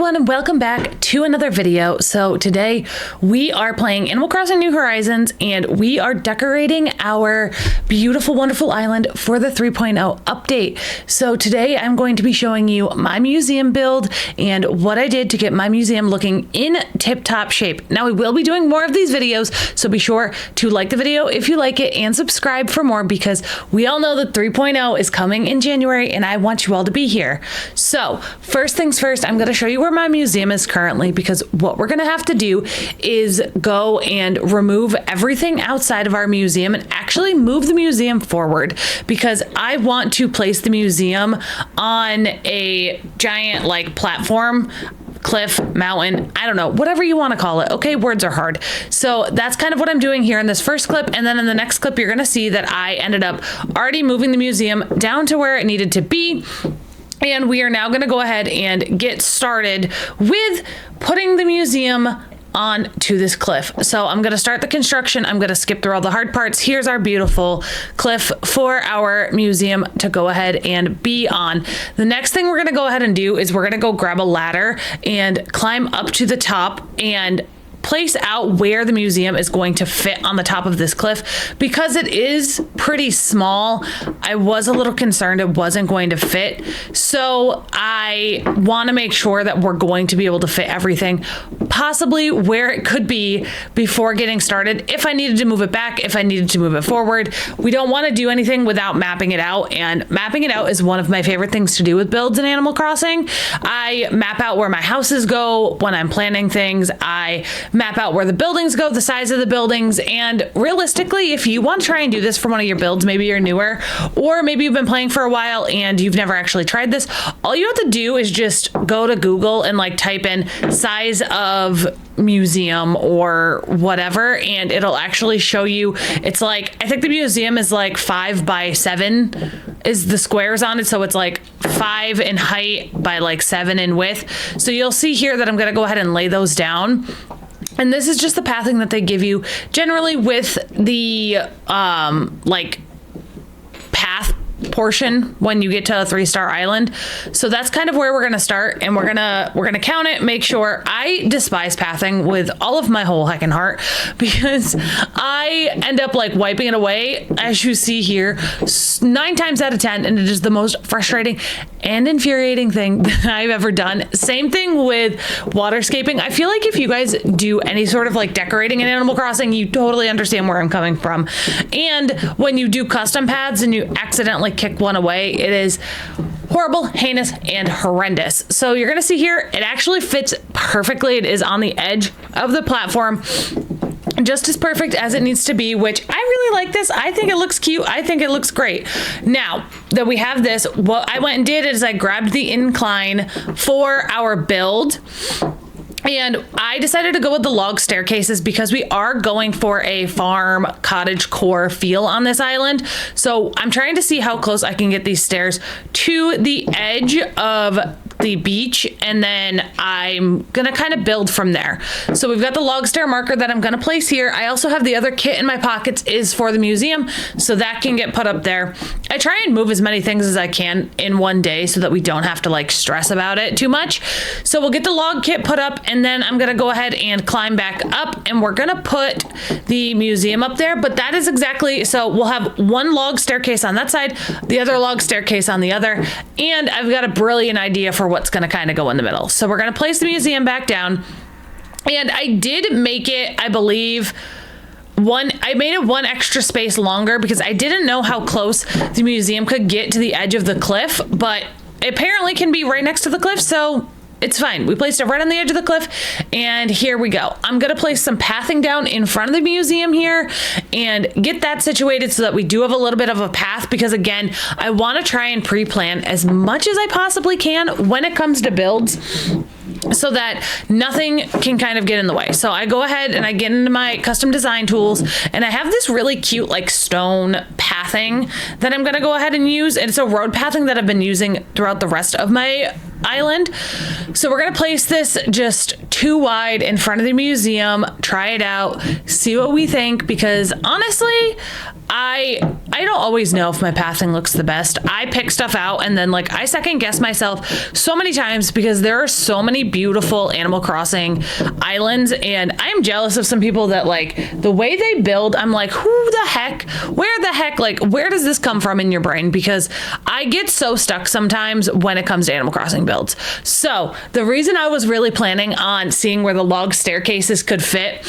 everyone, and welcome back to another video. So today we are playing Animal Crossing New Horizons and we are decorating our beautiful, wonderful island for the 3.0 update. So today I'm going to be showing you my museum build and what I did to get my museum looking in tip-top shape. Now we will be doing more of these videos, so be sure to like the video if you like it and subscribe for more, because we all know that 3.0 is coming in January and I want you all to be here. So first things first, I'm going to show you where my museum is currently, because what we're going to have to do is go and remove everything outside of our museum and actually move the museum forward, because I want to place the museum on a giant like platform, cliff, mountain, I don't know, whatever you want to call it. Okay, words are hard. So that's kind of what I'm doing here in this first clip. And then in the next clip, you're going to see that I ended up already moving the museum down to where it needed to be. And we are now going to go ahead and get started with putting the museum on to this cliff. So I'm going to start the construction. I'm going to skip through all the hard parts. Here's our beautiful cliff for our museum to go ahead and be on. The next thing we're going to go ahead and do is we're going to go grab a ladder and climb up to the top and place out where the museum is going to fit on the top of this cliff. Because it is pretty small, I was a little concerned it wasn't going to fit. So I want to make sure that we're going to be able to fit everything possibly where it could be before getting started. If I needed to move it back, if I needed to move it forward, we don't want to do anything without mapping it out. And mapping it out is one of my favorite things to do with builds in Animal Crossing. I map out where my houses go when I'm planning things. I map out where the buildings go, the size of the buildings, and realistically, if you want to try and do this for one of your builds, maybe you're newer, or maybe you've been playing for a while and you've never actually tried this, all you have to do is just go to Google and like type in size of museum or whatever, and it'll actually show you. It's like, I think the museum is like 5 by 7 is the squares on it, so it's like 5 in height by like 7 in width. So you'll see here that I'm going to go ahead and lay those down. And this is just the pathing that they give you generally with the like path portion when you get to a 3-star island. So that's kind of where we're going to start, and we're going to count it, make sure. I despise pathing with all of my whole heckin' heart, because I end up like wiping it away, as you see here, 9 times out of 10, and it is the most frustrating and infuriating thing that I've ever done. Same thing with waterscaping. I feel like if you guys do any sort of like decorating in Animal Crossing, you totally understand where I'm coming from. And when you do custom paths and you accidentally kick one away, it is horrible, heinous, and horrendous. So you're gonna see here, it actually fits perfectly. It is on the edge of the platform, just as perfect as it needs to be, which I really like this. I think it looks cute. I think it looks great. Now that we have this, what I went and did is I grabbed the incline for our build, and I decided to go with the log staircases because we are going for a farm cottage core feel on this island. So I'm trying to see how close I can get these stairs to the edge of the beach, and then I'm gonna kind of build from there. So we've got the log stair marker that I'm gonna place here. I also have the other kit in my pockets is for the museum, so that can get put up there. I try and move as many things as I can in one day so that we don't have to like stress about it too much. So we'll get the log kit put up, and then I'm gonna go ahead and climb back up, and we're gonna put the museum up there. But that is exactly, so we'll have one log staircase on that side, the other log staircase on the other, and I've got a brilliant idea for what's going to kind of go in the middle. So we're going to place the museum back down, and I did make it, I believe, I made it 1 extra space longer because I didn't know how close the museum could get to the edge of the cliff, but it apparently can be right next to the cliff, so it's fine. We placed it right on the edge of the cliff, and here we go. I'm gonna place some pathing down in front of the museum here and get that situated so that we do have a little bit of a path, because again, I wanna try and pre-plan as much as I possibly can when it comes to builds, so that nothing can kind of get in the way. So I go ahead and I get into my custom design tools, and I have this really cute like stone pathing that I'm gonna go ahead and use. And it's a road pathing that I've been using throughout the rest of my island. So we're gonna place this just too wide in front of the museum. Try it out, see what we think, because honestly, I don't always know if my pathing looks the best. I pick stuff out and then like I second guess myself so many times because there are so many beautiful Animal Crossing islands, and I'm jealous of some people that like the way they build. I'm like, who the heck, where the heck, like where does this come from in your brain? Because I get so stuck sometimes when it comes to Animal Crossing builds. So the reason I was really planning on seeing where the log staircases could fit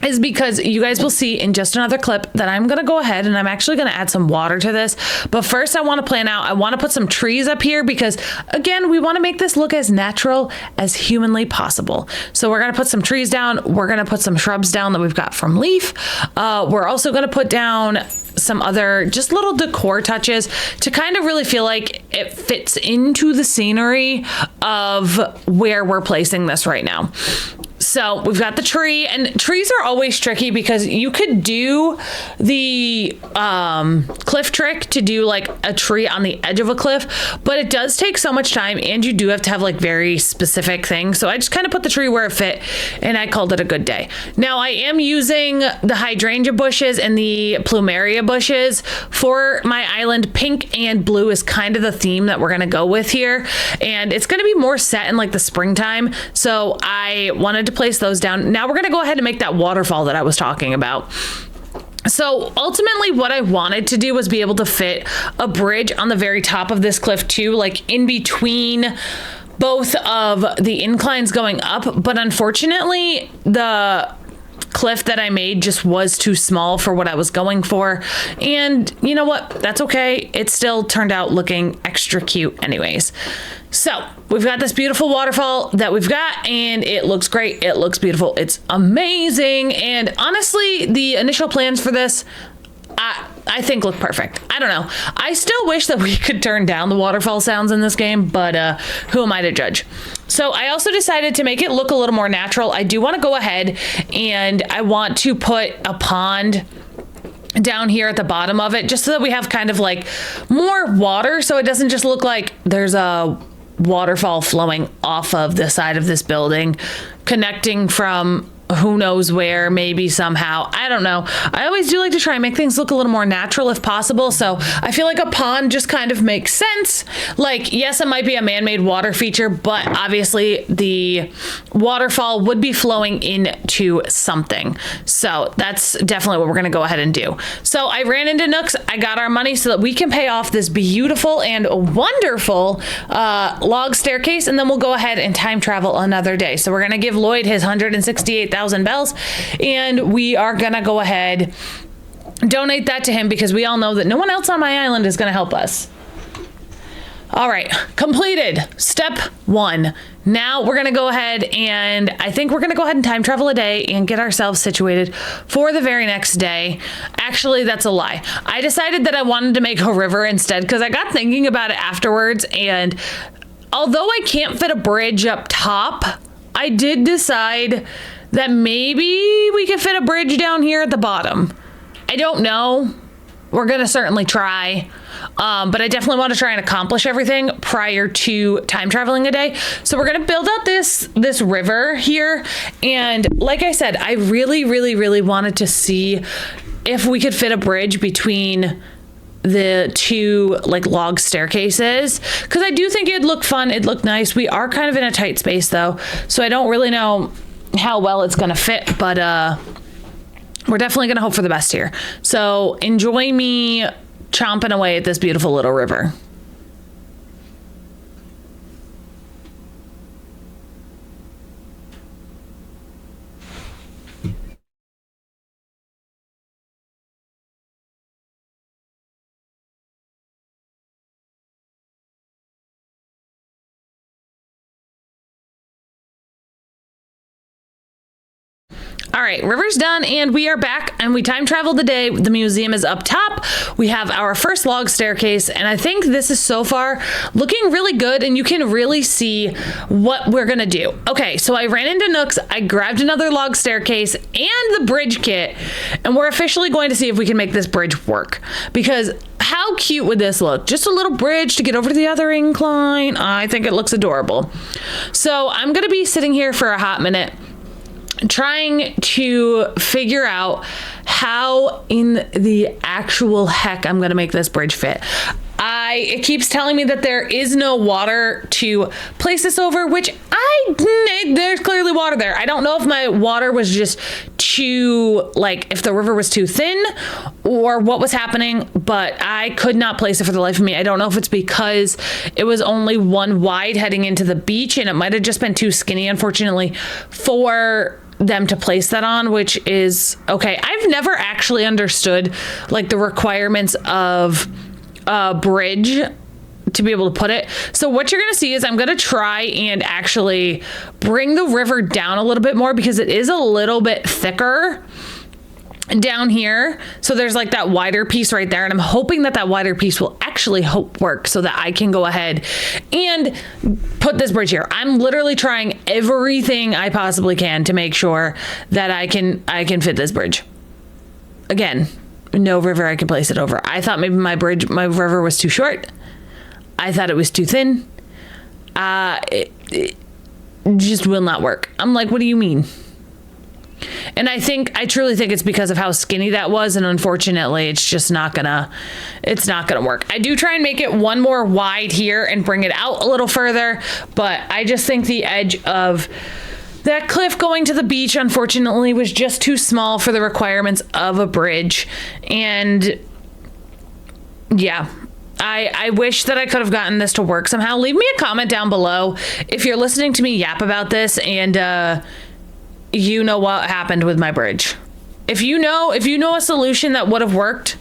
is because you guys will see in just another clip that I'm going to go ahead and I'm actually going to add some water to this. But first I want to plan out, I want to put some trees up here because again, we want to make this look as natural as humanly possible. So we're going to put some trees down. We're going to put some shrubs down that we've got from Leaf. We're also going to put down some other just little decor touches to kind of really feel like it fits into the scenery of where we're placing this right now. So we've got the tree, and trees are always tricky because you could do the cliff trick to do like a tree on the edge of a cliff, but it does take so much time and you do have to have like very specific things. So I just kind of put the tree where it fit and I called it a good day. Now I am using the hydrangea bushes and the plumeria bushes for my island. Pink and blue is kind of the theme that we're going to go with here, and it's going to be more set in like the springtime. So I wanted to place those down. Now we're going to go ahead and make that waterfall that I was talking about. So ultimately what I wanted to do was be able to fit a bridge on the very top of this cliff too, like in between both of the inclines going up. But unfortunately, the cliff that I made just was too small for what I was going for. And you know what? That's okay. It still turned out looking extra cute anyways. So we've got this beautiful waterfall that we've got, and it looks great. It looks beautiful. It's amazing. And honestly, the initial plans for this, I think look perfect. I don't know. I still wish that we could turn down the waterfall sounds in this game, but who am I to judge? So I also decided to make it look a little more natural. I do want to go ahead and I want to put a pond down here at the bottom of it, just so that we have kind of like more water, so it doesn't just look like there's a waterfall flowing off of the side of this building, connecting from who knows where, maybe somehow. I don't know. I always do like to try and make things look a little more natural if possible. So I feel like a pond just kind of makes sense. Like, yes, it might be a man-made water feature, but obviously the waterfall would be flowing into something. So that's definitely what we're going to go ahead and do. So I ran into Nooks. I got our money so that we can pay off this beautiful and wonderful log staircase, and then we'll go ahead and time travel another day. So we're going to give Lloyd his 168,000 bells, and we are gonna go ahead, donate that to him, because we all know that no one else on my island is gonna help us. All right, completed step 1. Now we're gonna go ahead and I think we're gonna go ahead and time travel a day and get ourselves situated for the very next day. Actually, that's a lie. I decided that I wanted to make a river instead, because I got thinking about it afterwards, and although I can't fit a bridge up top, I did decide that maybe we could fit a bridge down here at the bottom. I don't know. We're gonna certainly try. But I definitely want to try and accomplish everything prior to time traveling a day. So we're gonna build out this river here. And like I said, I really, really, really wanted to see if we could fit a bridge between the two like log staircases, because I do think it'd look fun. It'd look nice. We are kind of in a tight space though, so I don't really know how well it's gonna fit, but we're definitely gonna hope for the best here. So enjoy me chomping away at this beautiful little river. All right, river's done, and we are back, and we time traveled the day. The museum is up top. We have our first log staircase, and I think this is so far looking really good, and you can really see what we're gonna do. Okay, so I ran into Nooks, I grabbed another log staircase and the bridge kit, and we're officially going to see if we can make this bridge work, because how cute would this look? Just a little bridge to get over to the other incline. I think it looks adorable. So I'm going to be sitting here for a hot minute trying to figure out how in the actual heck I'm going to make this bridge fit. It keeps telling me that there is no water to place this over, which there's clearly water there. I don't know if my water was just too, like, if the river was too thin or what was happening, but I could not place it for the life of me. I don't know if it's because it was only one wide heading into the beach and it might have just been too skinny, unfortunately, for them to place that on, which is okay. I've never actually understood like the requirements of a bridge to be able to put it. So what you're going to see is I'm going to try and actually bring the river down a little bit more because it is a little bit thicker down here. So there's like that wider piece right there. And I'm hoping that that wider piece will actually work so that I can go ahead and put this bridge here. I'm literally trying everything I possibly can to make sure that I can fit this bridge. Again, no river I can place it over. I thought maybe my river was too short. I thought it was too thin. It just will not work. I'm like, what do you mean? And I truly think it's because of how skinny that was. And unfortunately, it's just not gonna work. I do try and make it one more wide here and bring it out a little further. But I just think the edge of that cliff going to the beach, unfortunately, was just too small for the requirements of a bridge. And yeah, I wish that I could have gotten this to work somehow. Leave me a comment down below if you're listening to me yap about this and you know what happened with my bridge. If you know a solution that would have worked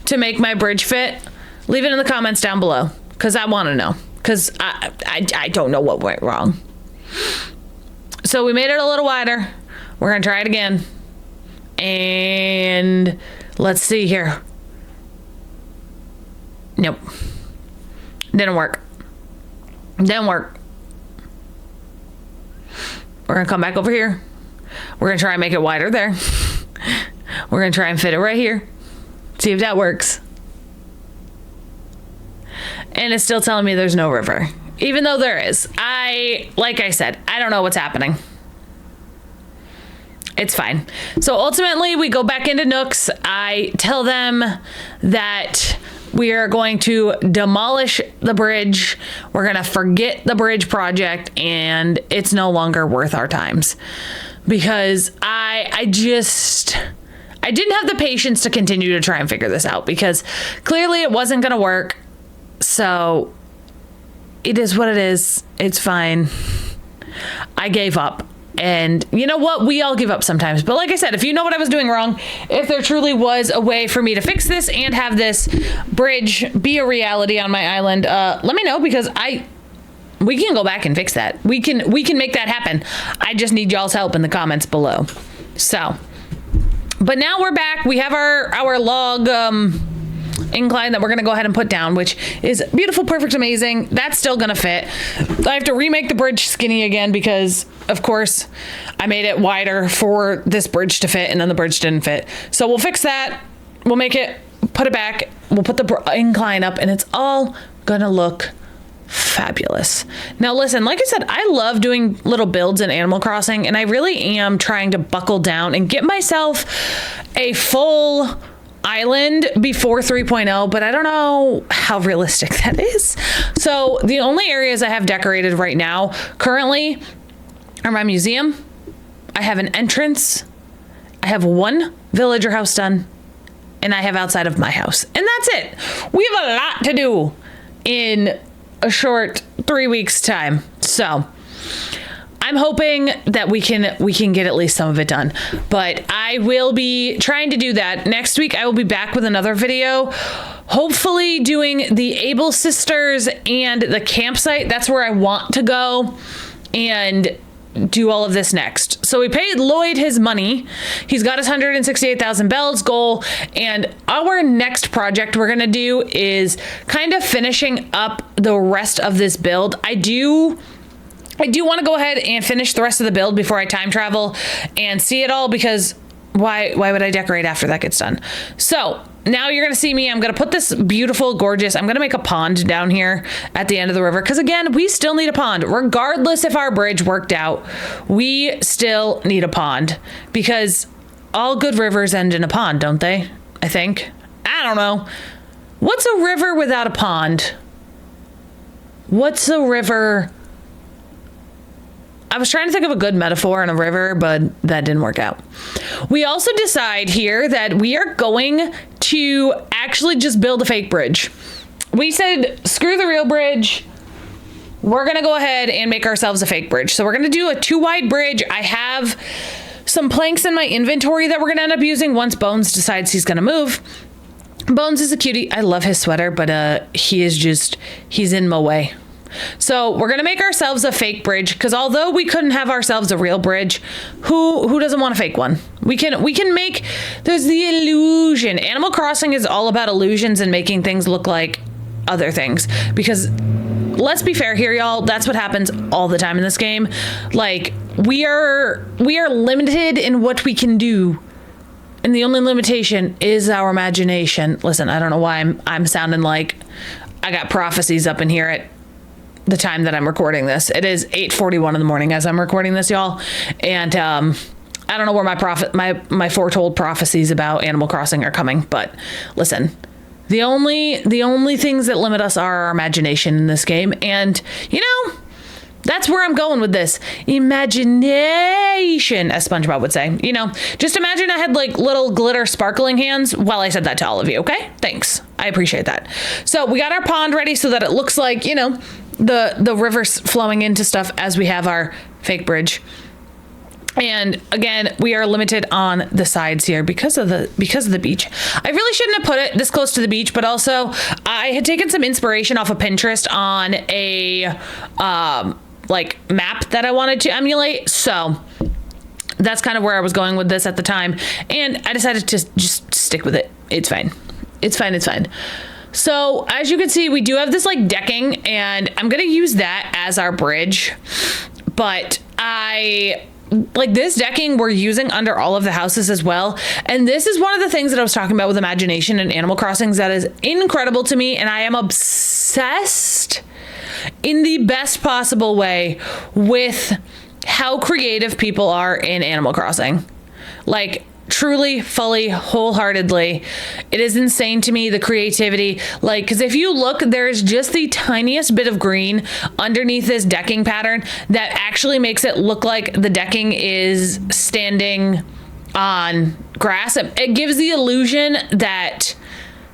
to make my bridge fit, leave it in the comments down below because I want to know, because I don't know what went wrong. So we made it a little wider. We're going to try it again. And let's see here. Nope. Didn't work. Didn't work. We're going to come back over here. We're going to try and make it wider there. We're going to try and fit it right here. See if that works. And it's still telling me there's no river. Even though there is. Like I said, I don't know what's happening. It's fine. So ultimately, we go back into Nooks. I tell them that we are going to demolish the bridge. We're going to forget the bridge project, and it's no longer worth our times. Because I didn't have the patience to continue to try and figure this out, because clearly it wasn't going to work. So it is what it is. It's fine. I gave up. And you know what? We all give up sometimes. But like I said, if you know what I was doing wrong, if there truly was a way for me to fix this and have this bridge be a reality on my island, let me know, because we can go back and fix that. We can make that happen. I just need y'all's help in the comments below. So, but now we're back. We have our log incline that we're going to go ahead and put down, which is beautiful, perfect, amazing. That's still going to fit. I have to remake the bridge skinny again because, of course, I made it wider for this bridge to fit, and then the bridge didn't fit. So we'll fix that. We'll make it, put it back. We'll put the incline up, and it's all going to look fabulous. Now, listen, like I said, I love doing little builds in Animal Crossing, and I really am trying to buckle down and get myself a full island before 3.0, but I don't know how realistic that is. So the only areas I have decorated right now currently are my museum. I have an entrance. I have one villager house done, and I have outside of my house, and that's it. We have a lot to do in a short 3 weeks time. So I'm hoping that we can get at least some of it done, but I will be trying to do that. Next week, I will be back with another video, hopefully doing the Able Sisters and the campsite. That's where I want to go and do all of this next. So we paid Lloyd his money. He's got his 168,000 bells goal. And our next project we're going to do is kind of finishing up the rest of this build. I do want to go ahead and finish the rest of the build before I time travel and see it all, because why would I decorate after that gets done? So now you're going to see me. I'm going to put this beautiful, gorgeous, I'm going to make a pond down here at the end of the river. Because again, we still need a pond. Regardless if our bridge worked out, we still need a pond. Because all good rivers end in a pond, don't they? I think. I don't know. What's a river without a pond? What's a river? I was trying to think of a good metaphor in a river, but that didn't work out. We also decide here that we are going to actually just build a fake bridge. We said, screw the real bridge. We're going to go ahead and make ourselves a fake bridge. So we're going to do a 2-wide bridge. I have some planks in my inventory that we're going to end up using once Bones decides he's going to move. Bones is a cutie. I love his sweater, but he's in my way. So we're going to make ourselves a fake bridge because although we couldn't have ourselves a real bridge, who doesn't want a fake one? We can make, there's the illusion. Animal Crossing is all about illusions and making things look like other things because let's be fair here, y'all. That's what happens all the time in this game. Like we are limited in what we can do. And the only limitation is our imagination. Listen, I don't know why I'm sounding like I got prophecies up in here at the time that I'm recording this. It is 8:41 in the morning as I'm recording this, y'all. And I don't know where my foretold prophecies about Animal Crossing are coming, but listen, the only things that limit us are our imagination in this game. And that's where I'm going with this. Imagination, as SpongeBob would say. Just imagine I had like little glitter sparkling hands. Well, I said that to all of you, okay? Thanks. I appreciate that. So we got our pond ready so that it looks like, the river's flowing into stuff as we have our fake bridge. And again, we are limited on the sides here because of the beach. I really shouldn't have put it this close to the beach, but also I had taken some inspiration off of Pinterest on a map that I wanted to emulate. So that's kind of where I was going with this at the time. And I decided to just stick with it. It's fine. It's fine. So as you can see, we do have this like decking and I'm going to use that as our bridge, but this decking we're using under all of the houses as well. And this is one of the things that I was talking about with imagination and Animal Crossings that is incredible to me. And I am obsessed in the best possible way with how creative people are in Animal Crossing. Like truly, fully, wholeheartedly. It is insane to me, the creativity. Like, because if you look, there's just the tiniest bit of green underneath this decking pattern that actually makes it look like the decking is standing on grass. It gives the illusion that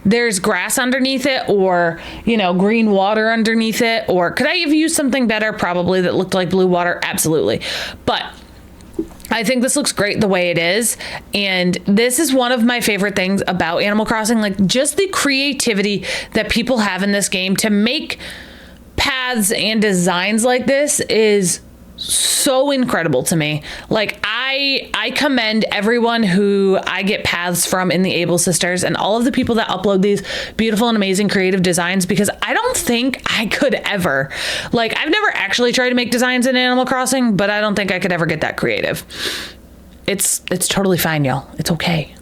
there's grass underneath it or, green water underneath it. Or could I have used something better? Probably that looked like blue water. Absolutely. But I think this looks great the way it is. And this is one of my favorite things about Animal Crossing, like just the creativity that people have in this game to make paths and designs like this is so incredible to me. Like I commend everyone who I get paths from in the Able Sisters and all of the people that upload these beautiful and amazing creative designs, because I don't think I could ever, I've never actually tried to make designs in Animal Crossing, but I don't think I could ever get that creative. It's totally fine, y'all. It's okay.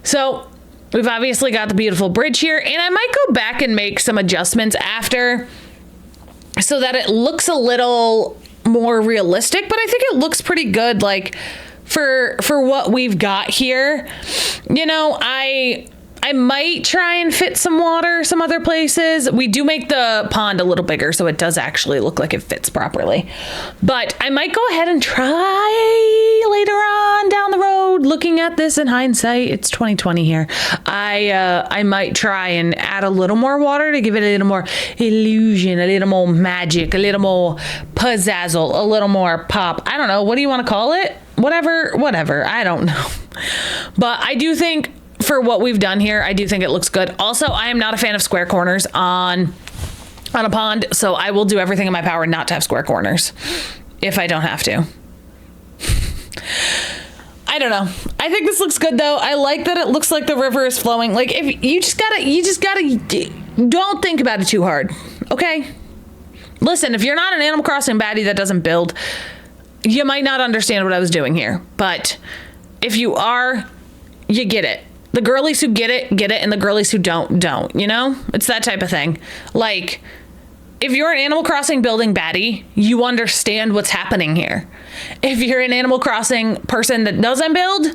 So we've obviously got the beautiful bridge here, and I might go back and make some adjustments after so that it looks a little more realistic, but I think it looks pretty good, for what we've got here. I might try and fit some water some other places. We do make the pond a little bigger, so it does actually look like it fits properly. But I might go ahead and try later on down the road, looking at this in hindsight. It's 2020 here. I might try and add a little more water to give it a little more illusion, a little more magic, a little more pizzazzle, a little more pop. I don't know. What do you want to call it? Whatever. I don't know. But I do think for what we've done here, I do think it looks good. Also, I am not a fan of square corners on a pond, so I will do everything in my power not to have square corners if I don't have to. I don't know. I think this looks good though. I like that it looks like the river is flowing. Like, if you just gotta don't think about it too hard. Okay? Listen, if you're not an Animal Crossing baddie that doesn't build, you might not understand what I was doing here. But if you are, you get it. The girlies who get it, and the girlies who don't, you know? It's that type of thing. Like, if you're an Animal Crossing building baddie, you understand what's happening here. If you're an Animal Crossing person that doesn't build,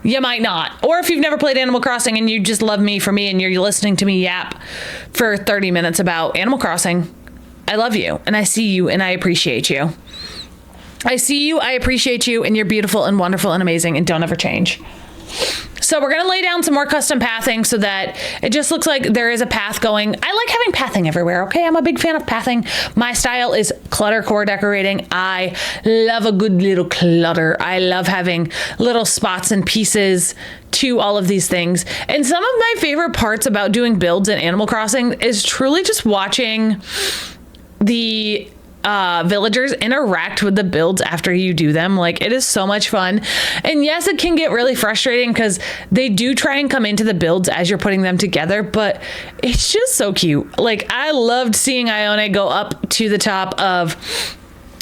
you might not. Or if you've never played Animal Crossing and you just love me for me and you're listening to me yap for 30 minutes about Animal Crossing, I love you and I see you and I appreciate you. I see you, I appreciate you, and you're beautiful and wonderful and amazing and don't ever change. So we're going to lay down some more custom pathing so that it just looks like there is a path going. I like having pathing everywhere, okay? I'm a big fan of pathing. My style is clutter core decorating. I love a good little clutter. I love having little spots and pieces to all of these things. And some of my favorite parts about doing builds in Animal Crossing is truly just watching the villagers interact with the builds after you do them. Like, it is so much fun. And yes, it can get really frustrating because they do try and come into the builds as you're putting them together, but it's just so cute. Like, I loved seeing Ione go up to the top of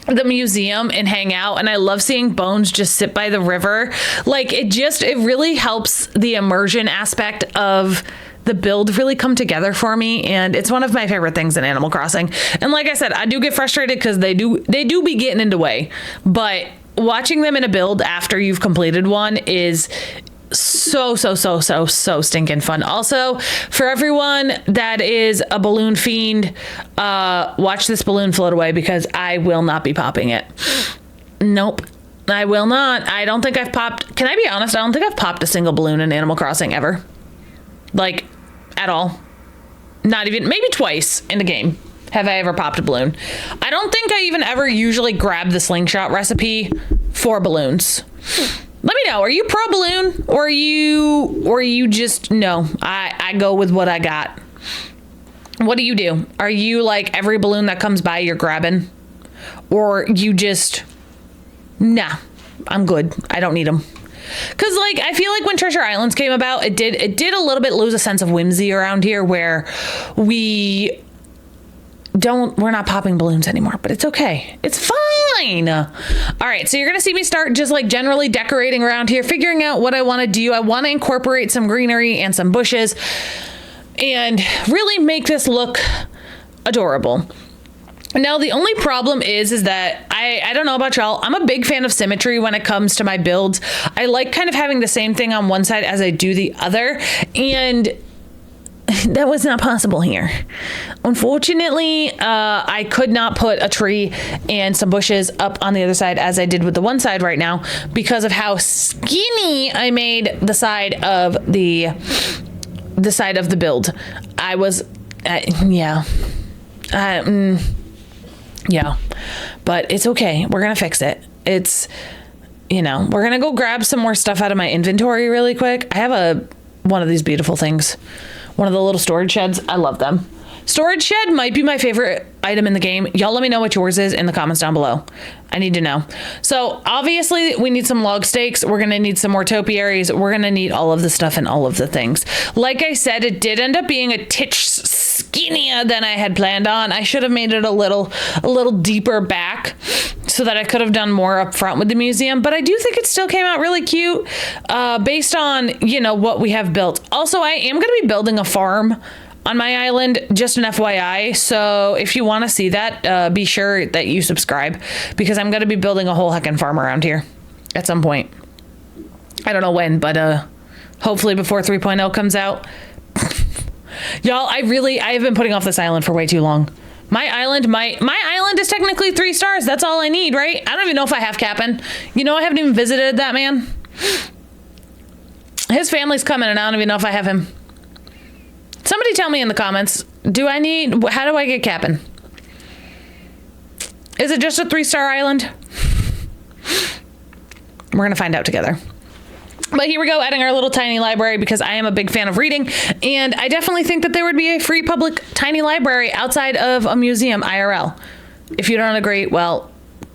the museum and hang out, and I love seeing Bones just sit by the river. Like, it really helps the immersion aspect of the build really come together for me, and it's one of my favorite things in Animal Crossing. And like I said, I do get frustrated because they do be getting in the way, but watching them in a build after you've completed one is so stinking fun. Also, for everyone that is a balloon fiend, watch this balloon float away because I will not be popping it. Nope. I will not. I don't think I've popped. Can I be honest? I don't think I've popped a single balloon in Animal Crossing ever. Like, at all. Not even, maybe twice in a game have I ever popped a balloon. I don't think I even ever usually grab the slingshot recipe for balloons. Let me know, are you pro balloon or are you just, no, I go with what I got. What do you do? Are you like every balloon that comes by you're grabbing? Or you just, nah, I'm good. I don't need them. Because, like, I feel like when Treasure Islands came about, it did a little bit lose a sense of whimsy around here where we're not popping balloons anymore, but it's okay. It's fine. All right, so you're going to see me start just, like, generally decorating around here, figuring out what I want to do. I want to incorporate some greenery and some bushes and really make this look adorable. Now, the only problem is that I don't know about y'all. I'm a big fan of symmetry when it comes to my builds. I like kind of having the same thing on one side as I do the other. And that was not possible here. Unfortunately, I could not put a tree and some bushes up on the other side as I did with the one side right now because of how skinny I made the side of the build. I was, yeah, but it's okay. We're going to fix it. It's, we're going to go grab some more stuff out of my inventory really quick. I have one of these beautiful things, one of the little storage sheds. I love them. Storage shed might be my favorite item in the game. Y'all let me know what yours is in the comments down below. I need to know. So obviously we need some log stakes. We're going to need some more topiaries. We're going to need all of the stuff and all of the things. Like I said, it did end up being a titch skinnier than I had planned on. I should have made it a little deeper back so that I could have done more up front with the museum. But I do think it still came out really cute based on, what we have built. Also, I am going to be building a farm on my island, just an FYI. So if you want to see that, be sure that you subscribe because I'm going to be building a whole heckin' farm around here at some point. I don't know when, but hopefully before 3.0 comes out. Y'all, I have been putting off this island for way too long. My island is technically 3 stars. That's all I need, right? I don't even know if I have Cap'n. I haven't even visited that man. His family's coming and I don't even know if I have him. Somebody tell me in the comments, how do I get Cap'n? Is it just a 3-star island? We're going to find out together. But here we go, adding our little tiny library because I am a big fan of reading. And I definitely think that there would be a free public tiny library outside of a museum IRL. If you don't agree, well,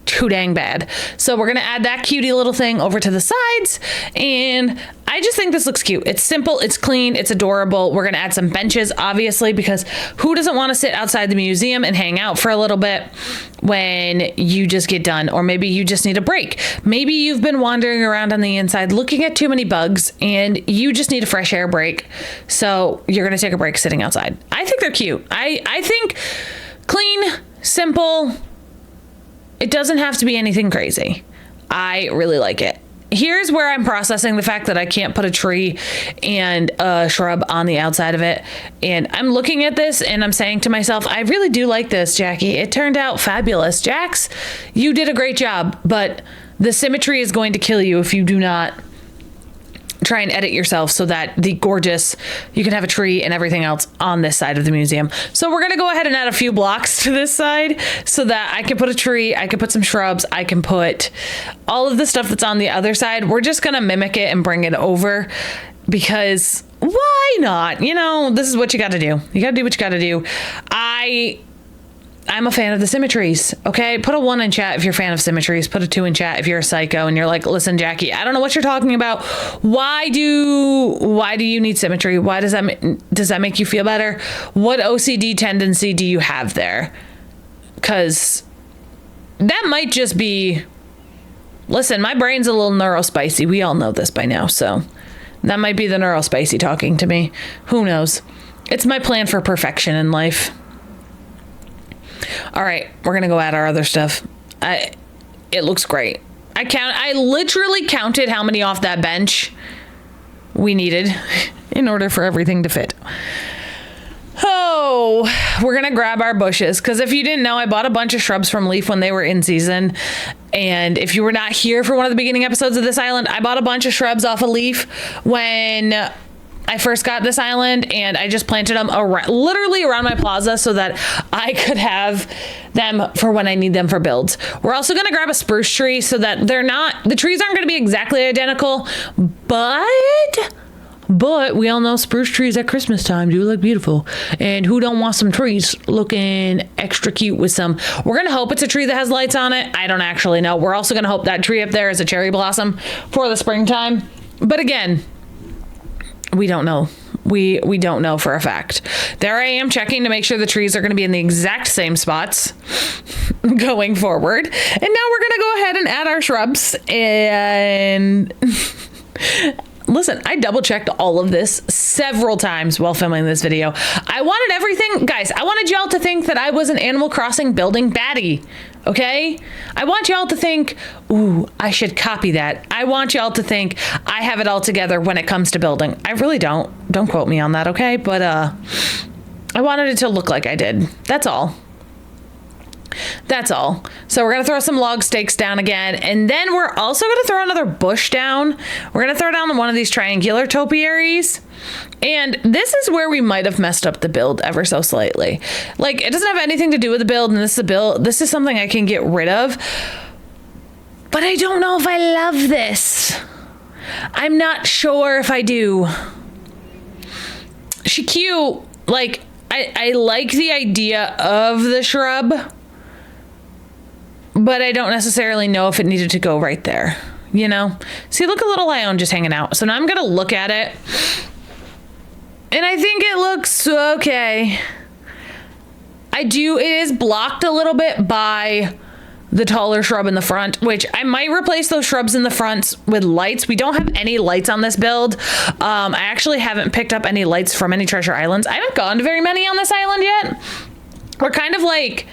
too dang bad. So we're going to add that cutie little thing over to the sides. And I just think this looks cute. It's simple, it's clean, it's adorable. We're gonna add some benches, obviously, because who doesn't want to sit outside the museum and hang out for a little bit when you just get done? Or maybe you just need a break. Maybe you've been wandering around on the inside looking at too many bugs and you just need a fresh air break. So you're gonna take a break sitting outside. I think they're cute. I think clean, simple. It doesn't have to be anything crazy. I really like it. Here's where I'm processing the fact that I can't put a tree and a shrub on the outside of it. And I'm looking at this and I'm saying to myself, I really do like this, Jackie. It turned out fabulous. Jax, you did a great job, but the symmetry is going to kill you if you do not try and edit yourself so that the gorgeous, you can have a tree and everything else on this side of the museum. So we're going to go ahead and add a few blocks to this side so that I can put a tree, I can put some shrubs, I can put all of the stuff that's on the other side. We're just going to mimic it and bring it over because why not? You know, this is what you got to do. You got to do what you got to do. I'm a fan of the symmetries, okay? Put a 1 in chat if you're a fan of symmetries. Put a 2 in chat if you're a psycho and you're like, listen, Jackie, I don't know what you're talking about. Why do you need symmetry? Why does that make you feel better? What OCD tendency do you have there? Because that might just be, listen, my brain's a little neurospicy. We all know this by now, so that might be the neurospicy talking to me. Who knows? It's my plan for perfection in life. All right, we're gonna go add our other stuff. It looks great. I literally counted how many off that bench we needed in order for everything to fit. Oh, we're gonna grab our bushes because if you didn't know, I bought a bunch of shrubs from Leaf when they were in season. And if you were not here for one of the beginning episodes of this island, I bought a bunch of shrubs off of Leaf when I first got this island, and I just planted them literally around my plaza so that I could have them for when I need them for builds. We're also going to grab a spruce tree so that the trees aren't going to be exactly identical, but we all know spruce trees at Christmas time do look beautiful. And who don't want some trees looking extra cute with some, we're going to hope it's a tree that has lights on it. I don't actually know. We're also going to hope that tree up there is a cherry blossom for the springtime. But again, we don't know. We don't know for a fact. There I am checking to make sure the trees are going to be in the exact same spots going forward. And now we're going to go ahead and add our shrubs. And listen, I double checked all of this several times while filming this video. I wanted everything, guys, I wanted y'all to think that I was an Animal Crossing building baddie. Okay? I want y'all to think, ooh, I should copy that. I want y'all to think I have it all together when it comes to building. I really don't. Don't quote me on that, okay? But I wanted it to look like I did. That's all. That's all. So we're going to throw some log stakes down again. And then we're also going to throw another bush down. We're going to throw down one of these triangular topiaries. And this is where we might have messed up the build ever so slightly. Like, it doesn't have anything to do with the build, and this is something I can get rid of. But I don't know if I love this. I'm not sure if I do. She cute. Like, I like the idea of the shrub, but I don't necessarily know if it needed to go right there, you know? See, look, a little lion just hanging out. So now I'm going to look at it, and I think it looks okay. It is blocked a little bit by the taller shrub in the front, which I might replace those shrubs in the front with lights. We don't have any lights on this build. I actually haven't picked up any lights from any treasure islands. I haven't gone to very many on this island yet. We're kind of like,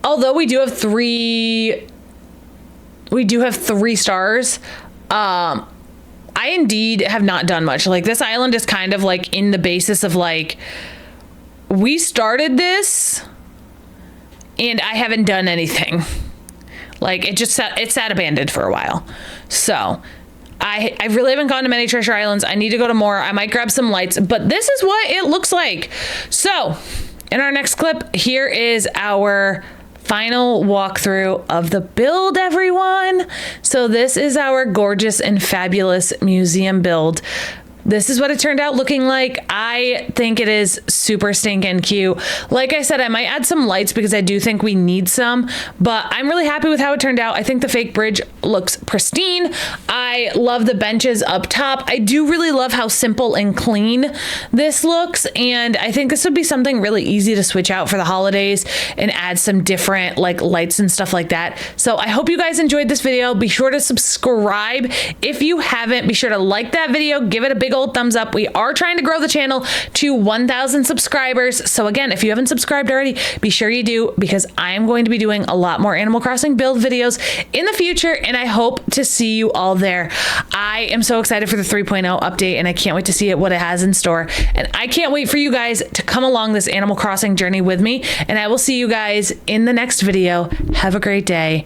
although we do have three stars, I indeed have not done much. Like, this island is kind of like in the basis of like, we started this and I haven't done anything. Like, it sat abandoned for a while. So I really haven't gone to many treasure islands. I need to go to more. I might grab some lights, but this is what it looks like. So in our next clip, here is our final walkthrough of the build, everyone. So this is our gorgeous and fabulous museum build. this is what it turned out looking like. I think it is super stinking cute. Like I said, I might add some lights because I do think we need some, but I'm really happy with how it turned out. I think the fake bridge looks pristine. I love the benches up top. I do really love how simple and clean this looks, and I think this would be something really easy to switch out for the holidays and add some different like lights and stuff like that. So I hope you guys enjoyed this video. Be sure to subscribe if you haven't. Be sure to like that video, give it a big old thumbs up. We are trying to grow the channel to 1,000 subscribers. So again, if you haven't subscribed already, be sure you do, because I'm going to be doing a lot more Animal Crossing build videos in the future, and I hope to see you all there. I am so excited for the 3.0 update, and I can't wait to see what it has in store. And I can't wait for you guys to come along this Animal Crossing journey with me, and I will see you guys in the next video. Have a great day.